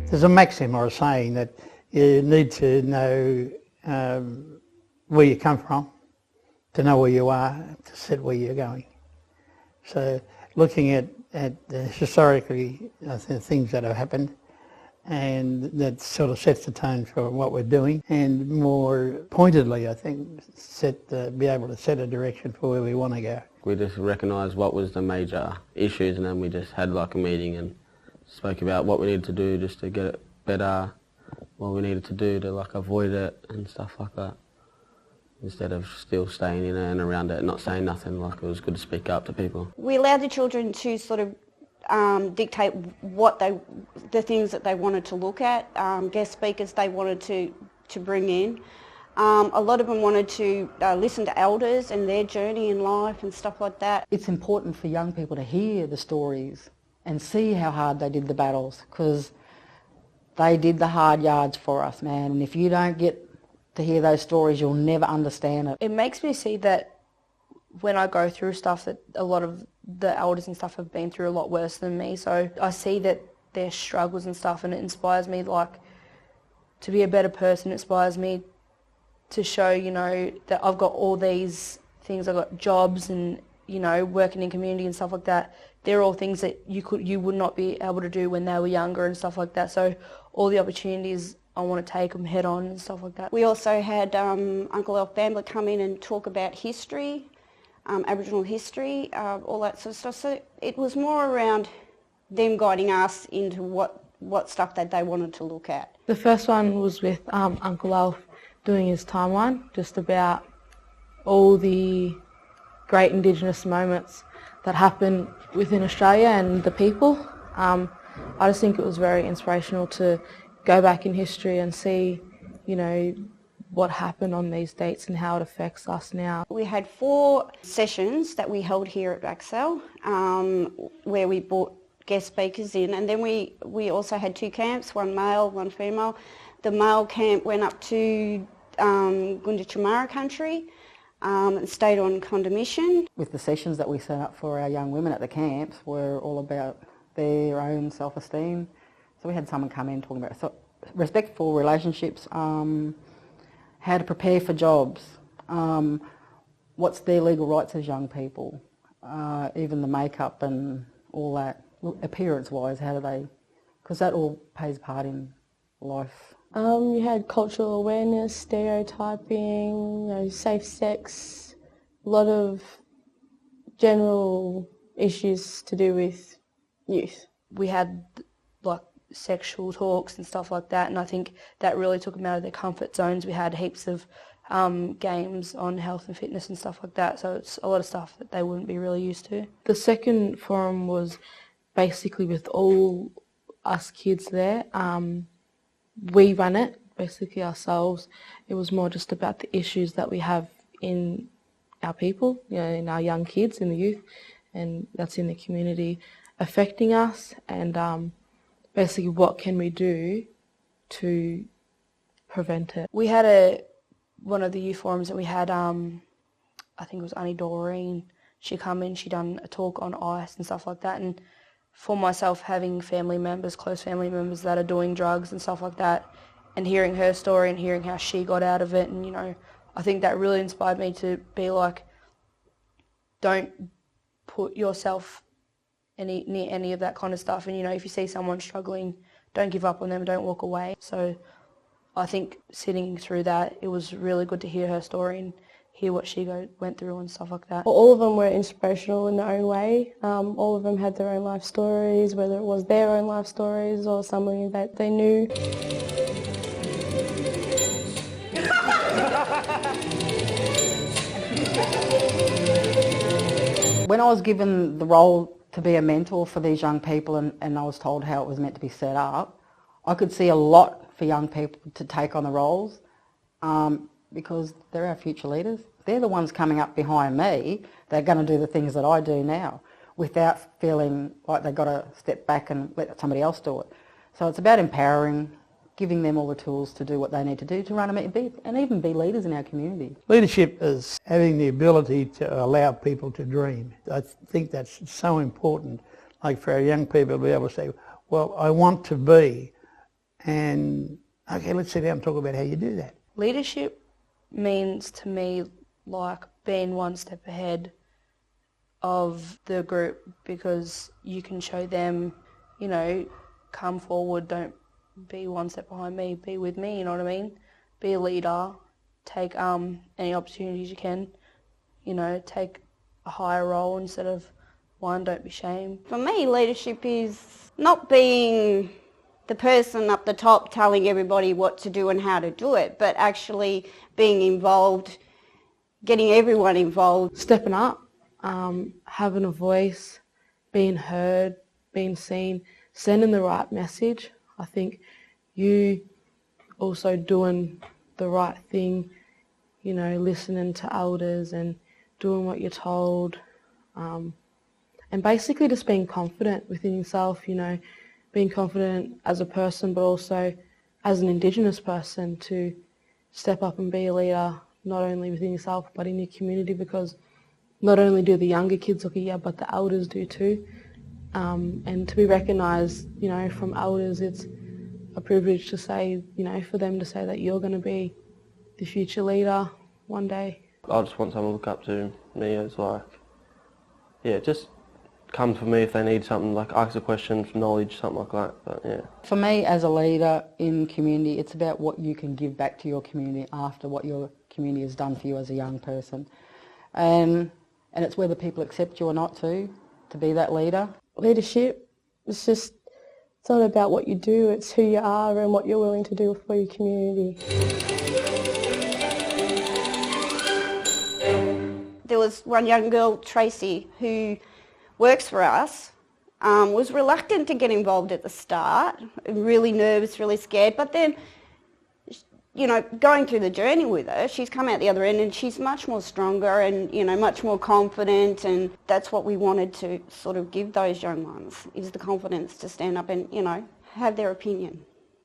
There's a maxim or a saying that you need to know where you come from, to know where you are, to set where you're going. So looking at historically things that have happened, and that sort of sets the tone for what we're doing, and more pointedly, I think, be able to set a direction for where we want to go. We just recognised what was the major issues, and then we just had like a meeting and spoke about what we needed to do just to get it better, what we needed to do to like avoid it and stuff like that, instead of still staying in it and around it and not saying nothing. Like, it was good to speak up to people. We allowed the children to sort of dictate the things that they wanted to look at, guest speakers they wanted to bring in. A lot of them wanted to listen to elders and their journey in life and stuff like that. It's important for young people to hear the stories and see how hard they did the battles, because they did the hard yards for us, man. And if you don't get to hear those stories, you'll never understand it. It makes me see that when I go through stuff, that a lot of the elders and stuff have been through a lot worse than me. So I see that their struggles and stuff, and it inspires me like to be a better person. It inspires me to show, you know, that I've got all these things. I've got jobs and, you know, working in community and stuff like that. They're all things that you would not be able to do when they were younger and stuff like that. So all the opportunities, I want to take them head on and stuff like that. We also had Uncle Alf Bambler come in and talk about history, Aboriginal history, all that sort of stuff. So it was more around them guiding us into what stuff that they wanted to look at. The first one was with Uncle Alf doing his timeline, just about all the great Indigenous moments that happen within Australia and the people. I just think it was very inspirational to go back in history and see, you know, what happened on these dates and how it affects us now. We had 4 sessions that we held here at VACSAL, where we brought guest speakers in, and then we also had 2 camps, one male, one female. The male camp went up to Gunditjmara country and stayed on condemnation. With the sessions that we set up for our young women at the camps were all about their own self-esteem. So we had someone come in talking about respectful relationships, how to prepare for jobs, what's their legal rights as young people, even the makeup and all that, appearance-wise, how do they, because that all plays part in life. You had cultural awareness, stereotyping, you know, safe sex, a lot of general issues to do with youth. We had like sexual talks and stuff like that, and I think that really took them out of their comfort zones. We had heaps of games on health and fitness and stuff like that, so it's a lot of stuff that they wouldn't be really used to. The second forum was basically with all us kids there. We ran it basically ourselves. It was more just about the issues that we have in our people, you know, in our young kids, in the youth, and that's in the community affecting us, and basically what can we do to prevent it. We had one of the youth forums that we had, I think it was Annie Doreen, she come in, she done a talk on ice and stuff like that, and for myself, having family members, close family members that are doing drugs and stuff like that, and hearing her story and hearing how she got out of it, and, you know, I think that really inspired me to be like, don't put yourself near any of that kind of stuff, and, you know, if you see someone struggling, don't give up on them, don't walk away. So I think sitting through that, it was really good to hear her story and hear what she went through and stuff like that. All of them were inspirational in their own way. All of them had their own life stories, whether it was their own life stories or somebody that they knew. When I was given the role to be a mentor for these young people, and I was told how it was meant to be set up, I could see a lot for young people to take on the roles, because they're our future leaders. They're the ones coming up behind me. They're going to do the things that I do now without feeling like they've got to step back and let somebody else do it. So it's about empowering, giving them all the tools to do what they need to do to run and even be leaders in our community. Leadership is having the ability to allow people to dream. I think that's so important. like for our young people to be able to say, well, I want to be, and okay, let's sit down and talk about how you do that. Leadership means to me like being one step ahead of the group, because you can show them, you know, come forward, don't be one step behind me, be with me, you know what I mean? Be a leader, take any opportunities you can, you know, take a higher role instead of one, don't be shamed. For me, leadership is not being the person up the top telling everybody what to do and how to do it, but actually being involved, getting everyone involved. Stepping up, having a voice, being heard, being seen, sending the right message. I think you also doing the right thing, you know, listening to elders and doing what you're told, and basically just being confident within yourself, you know, being confident as a person but also as an Indigenous person to step up and be a leader, not only within yourself but in your community, because not only do the younger kids look at you but the elders do too, and to be recognised, you know, from elders, it's a privilege to say, you know, for them to say that you're going to be the future leader one day. I just want someone to look up to me as like, yeah, just come for me if they need something, like ask a question for knowledge, something like that, but yeah. For me, as a leader in community, it's about what you can give back to your community after what your community has done for you as a young person. And it's whether people accept you or not to be that leader. Leadership, it's not about what you do, it's who you are and what you're willing to do for your community. There was one young girl, Tracy, who works for us, was reluctant to get involved at the start, really nervous, really scared, but then, you know, going through the journey with her, she's come out the other end and she's much more stronger and, you know, much more confident, and that's what we wanted to sort of give those young ones, is the confidence to stand up and, you know, have their opinion.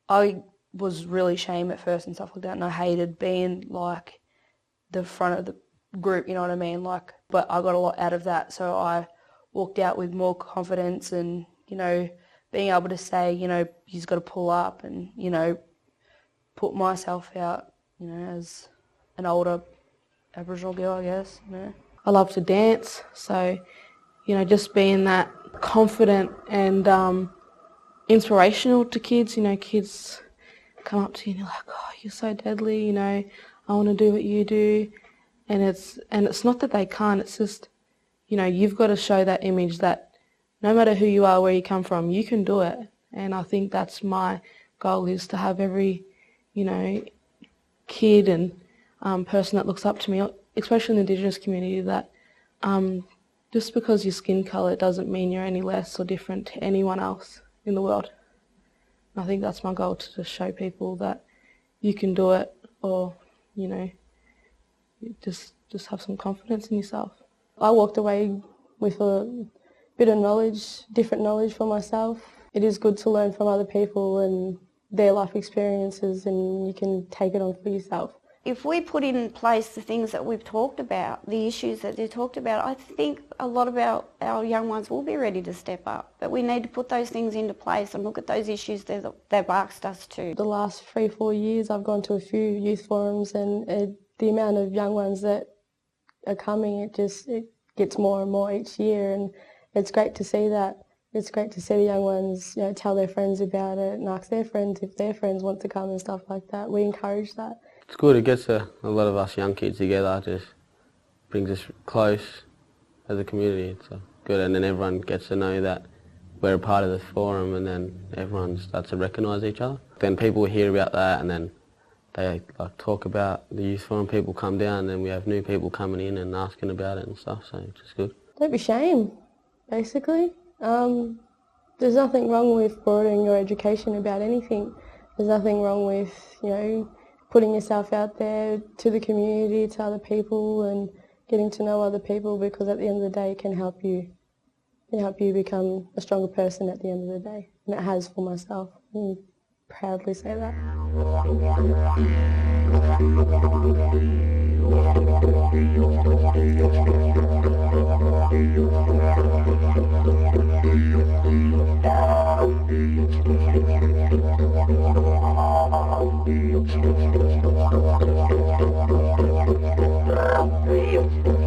I was really ashamed at first and stuff like that, and I hated being like the front of the group, you know what I mean? Like, but I got a lot out of that, so I walked out with more confidence and, you know, being able to say, you know, you've got to pull up and, you know, put myself out, you know, as an older Aboriginal girl, I guess, you know. I love to dance, so, you know, just being that confident and inspirational to kids, you know, kids come up to you and you're like, oh, you're so deadly, you know, I want to do what you do. And it's not that they can't, it's just, you know, you've got to show that image that no matter who you are, where you come from, you can do it. And I think that's my goal, is to have every, you know, kid and person that looks up to me, especially in the Indigenous community, that just because your skin colour doesn't mean you're any less or different to anyone else in the world. And I think that's my goal, to just show people that you can do it, or, you know, just have some confidence in yourself. I walked away with a bit of knowledge, different knowledge for myself. It is good to learn from other people and their life experiences, and you can take it on for yourself. If we put in place the things that we've talked about, the issues that they talked about, I think a lot of our young ones will be ready to step up. But we need to put those things into place and look at those issues that they've asked us to. The last 3-4 years I've gone to a few youth forums, and the amount of young ones that are coming, it gets more and more each year, and it's great to see that. It's great to see the young ones, you know, tell their friends about it and ask their friends if their friends want to come and stuff like that. We encourage that. It's good, it gets a lot of us young kids together, just brings us close as a community. It's good, and then everyone gets to know that we're a part of the forum, and then everyone starts to recognise each other. Then people hear about that, and then they like talk about the youth forum, people come down, and then we have new people coming in and asking about it and stuff, so it's just good. Don't be ashamed, basically. There's nothing wrong with broadening your education about anything. There's nothing wrong with, you know, putting yourself out there to the community, to other people, and getting to know other people, because at the end of the day it can help you become a stronger person at the end of the day. And it has for myself. I proudly say that. Thank you.